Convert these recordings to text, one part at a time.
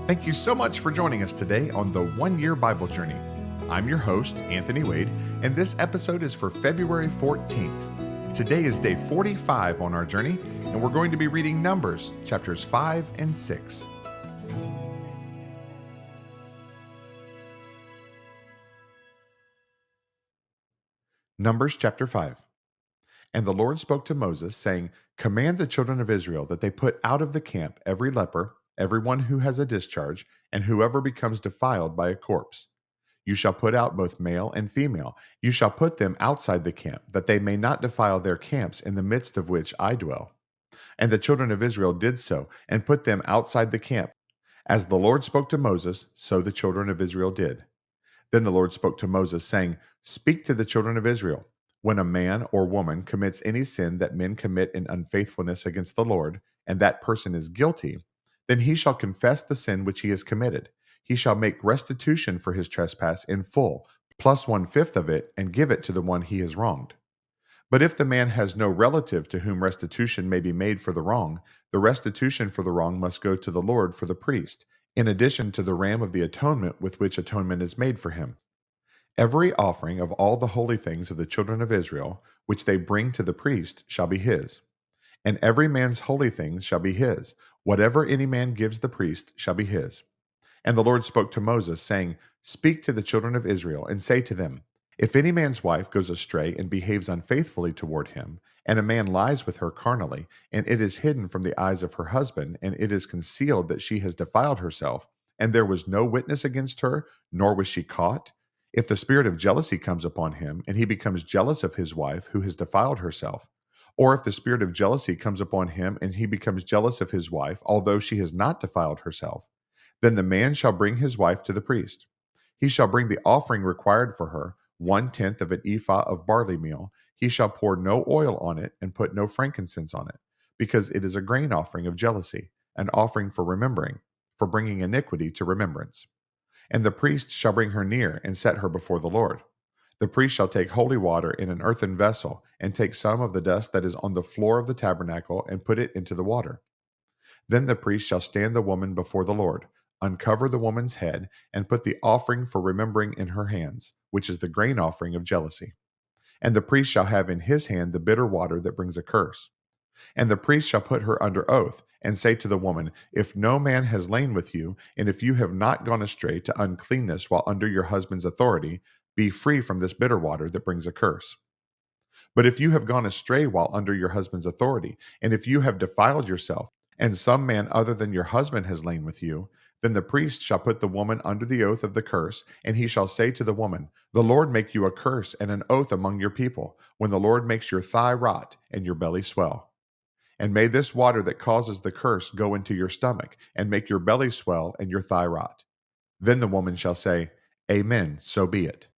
Thank you so much for joining us today on the 1 Year Bible Journey. I'm your host, Anthony Wade, and this episode is for February 14th. Today is day 45 on our journey, and we're going to be reading Numbers chapters 5 and 6. Numbers chapter 5. And the Lord spoke to Moses, saying, Command the children of Israel that they put out of the camp every leper, everyone who has a discharge, and whoever becomes defiled by a corpse. You shall put out both male and female. You shall put them outside the camp, that they may not defile their camps in the midst of which I dwell. And the children of Israel did so, and put them outside the camp. As the Lord spoke to Moses, so the children of Israel did. Then the Lord spoke to Moses, saying, Speak to the children of Israel. When a man or woman commits any sin that men commit in unfaithfulness against the Lord, and that person is guilty, then he shall confess the sin which he has committed. He shall make restitution for his trespass in full, plus 1/5 of it, and give it to the one he has wronged. But if the man has no relative to whom restitution may be made for the wrong, the restitution for the wrong must go to the Lord for the priest, in addition to the ram of the atonement with which atonement is made for him. Every offering of all the holy things of the children of Israel, which they bring to the priest, shall be his. And every man's holy things shall be his. Whatever any man gives the priest shall be his. And the Lord spoke to Moses, saying, Speak to the children of Israel, and say to them, If any man's wife goes astray and behaves unfaithfully toward him, and a man lies with her carnally, and it is hidden from the eyes of her husband, and it is concealed that she has defiled herself, and there was no witness against her, nor was she caught, if the spirit of jealousy comes upon him, and he becomes jealous of his wife who has defiled herself, or if the spirit of jealousy comes upon him, and he becomes jealous of his wife, although she has not defiled herself, then the man shall bring his wife to the priest. He shall bring the offering required for her, 1/10 of an ephah of barley meal. He shall pour no oil on it, and put no frankincense on it, because it is a grain offering of jealousy, an offering for remembering, for bringing iniquity to remembrance. And the priest shall bring her near, and set her before the Lord. The priest shall take holy water in an earthen vessel, and take some of the dust that is on the floor of the tabernacle, and put it into the water. Then the priest shall stand the woman before the Lord, uncover the woman's head, and put the offering for remembering in her hands, which is the grain offering of jealousy. And the priest shall have in his hand the bitter water that brings a curse. And the priest shall put her under oath, and say to the woman, If no man has lain with you, and if you have not gone astray to uncleanness while under your husband's authority, be free from this bitter water that brings a curse. But if you have gone astray while under your husband's authority, and if you have defiled yourself, and some man other than your husband has lain with you, then the priest shall put the woman under the oath of the curse, and he shall say to the woman, The Lord make you a curse and an oath among your people, when the Lord makes your thigh rot and your belly swell. And may this water that causes the curse go into your stomach, and make your belly swell and your thigh rot. Then the woman shall say, Amen, so be it.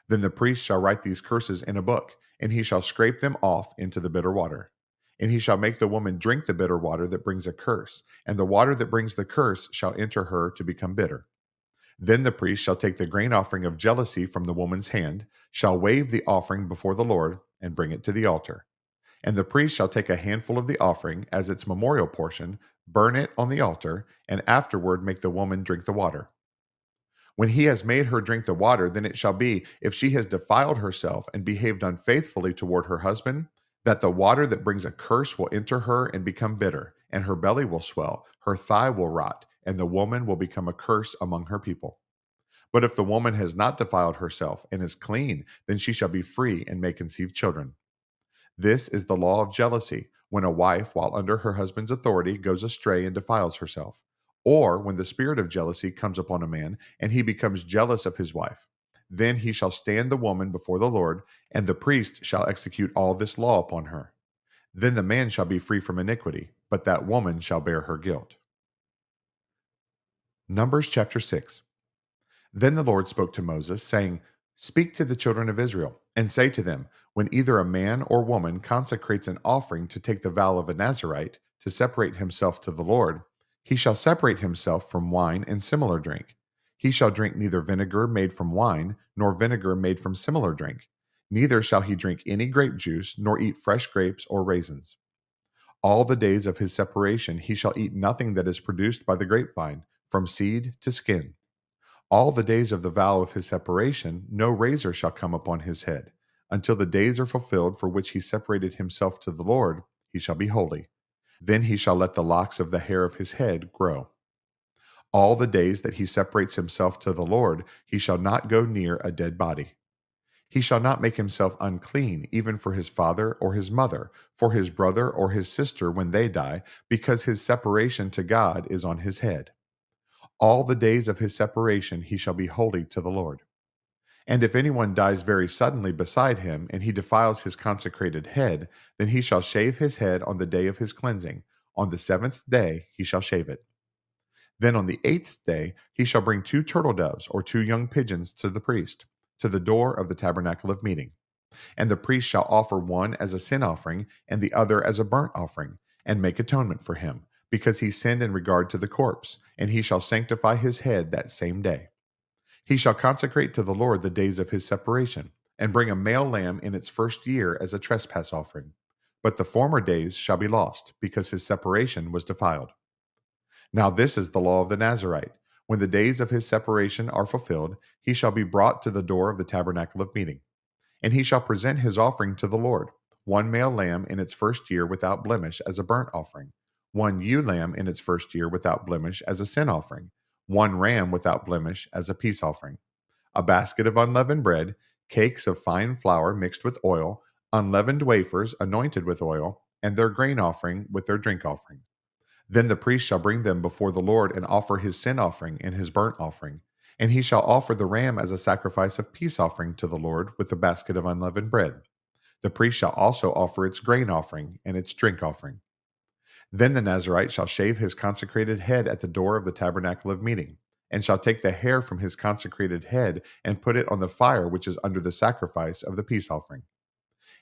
Then the priest shall write these curses in a book, and he shall scrape them off into the bitter water. And he shall make the woman drink the bitter water that brings a curse, and the water that brings the curse shall enter her to become bitter. Then the priest shall take the grain offering of jealousy from the woman's hand, shall wave the offering before the Lord, and bring it to the altar. And the priest shall take a handful of the offering as its memorial portion, burn it on the altar, and afterward make the woman drink the water. When he has made her drink the water, then it shall be, if she has defiled herself and behaved unfaithfully toward her husband, that the water that brings a curse will enter her and become bitter, and her belly will swell, her thigh will rot, and the woman will become a curse among her people. But if the woman has not defiled herself and is clean, then she shall be free and may conceive children. This is the law of jealousy, when a wife, while under her husband's authority, goes astray and defiles herself, or when the spirit of jealousy comes upon a man, and he becomes jealous of his wife. Then he shall stand the woman before the Lord, and the priest shall execute all this law upon her. Then the man shall be free from iniquity, but that woman shall bear her guilt. Numbers chapter 6. Then the Lord spoke to Moses, saying, Speak to the children of Israel, and say to them, When either a man or woman consecrates an offering to take the vow of a Nazirite, to separate himself to the Lord, he shall separate himself from wine and similar drink. He shall drink neither vinegar made from wine, nor vinegar made from similar drink. Neither shall he drink any grape juice, nor eat fresh grapes or raisins. All the days of his separation he shall eat nothing that is produced by the grapevine, from seed to skin. All the days of the vow of his separation, no razor shall come upon his head. Until the days are fulfilled for which he separated himself to the Lord, he shall be holy. Then he shall let the locks of the hair of his head grow. All the days that he separates himself to the Lord, he shall not go near a dead body. He shall not make himself unclean, even for his father or his mother, for his brother or his sister when they die, because his separation to God is on his head. All the days of his separation he shall be holy to the Lord. And if anyone dies very suddenly beside him, and he defiles his consecrated head, then he shall shave his head on the day of his cleansing. On the 7th day he shall shave it. Then on the 8th day he shall bring 2 turtle doves or 2 young pigeons to the priest, to the door of the tabernacle of meeting. And the priest shall offer one as a sin offering, and the other as a burnt offering, and make atonement for him, because he sinned in regard to the corpse, and he shall sanctify his head that same day. He shall consecrate to the Lord the days of his separation, and bring a male lamb in its first year as a trespass offering. But the former days shall be lost, because his separation was defiled. Now this is the law of the Nazirite. When the days of his separation are fulfilled, he shall be brought to the door of the tabernacle of meeting. And he shall present his offering to the Lord, 1 male lamb in its first year without blemish as a burnt offering, 1 ewe lamb in its first year without blemish as a sin offering, 1 ram without blemish as a peace offering, a basket of unleavened bread, cakes of fine flour mixed with oil, unleavened wafers anointed with oil, and their grain offering with their drink offering. Then the priest shall bring them before the Lord and offer his sin offering and his burnt offering. And he shall offer the ram as a sacrifice of peace offering to the Lord with the basket of unleavened bread. The priest shall also offer its grain offering and its drink offering. Then the Nazirite shall shave his consecrated head at the door of the tabernacle of meeting, and shall take the hair from his consecrated head and put it on the fire which is under the sacrifice of the peace offering.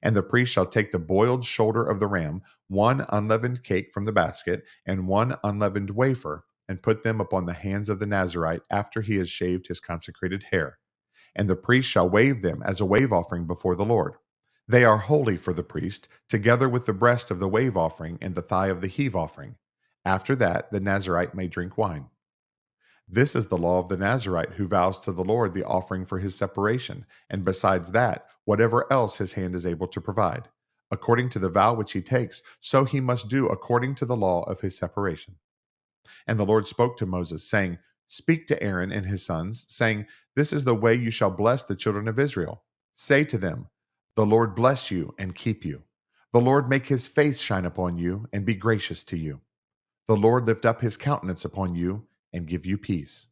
And the priest shall take the boiled shoulder of the ram, 1 unleavened cake from the basket, and 1 unleavened wafer, and put them upon the hands of the Nazirite after he has shaved his consecrated hair. And the priest shall wave them as a wave offering before the Lord. They are holy for the priest, together with the breast of the wave offering and the thigh of the heave offering. After that, the Nazirite may drink wine. This is the law of the Nazirite who vows to the Lord the offering for his separation, and besides that, whatever else his hand is able to provide. According to the vow which he takes, so he must do according to the law of his separation. And the Lord spoke to Moses, saying, Speak to Aaron and his sons, saying, This is the way you shall bless the children of Israel. Say to them, The Lord bless you and keep you. The Lord make his face shine upon you and be gracious to you. The Lord lift up his countenance upon you and give you peace.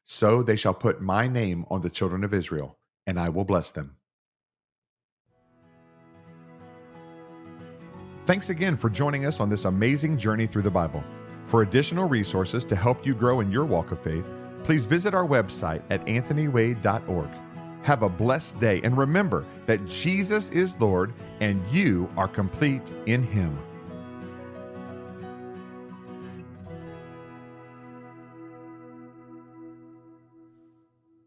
So they shall put my name on the children of Israel, and I will bless them. Thanks again for joining us on this amazing journey through the Bible. For additional resources to help you grow in your walk of faith, please visit our website at anthonywade.org. Have a blessed day, and remember that Jesus is Lord and you are complete in him.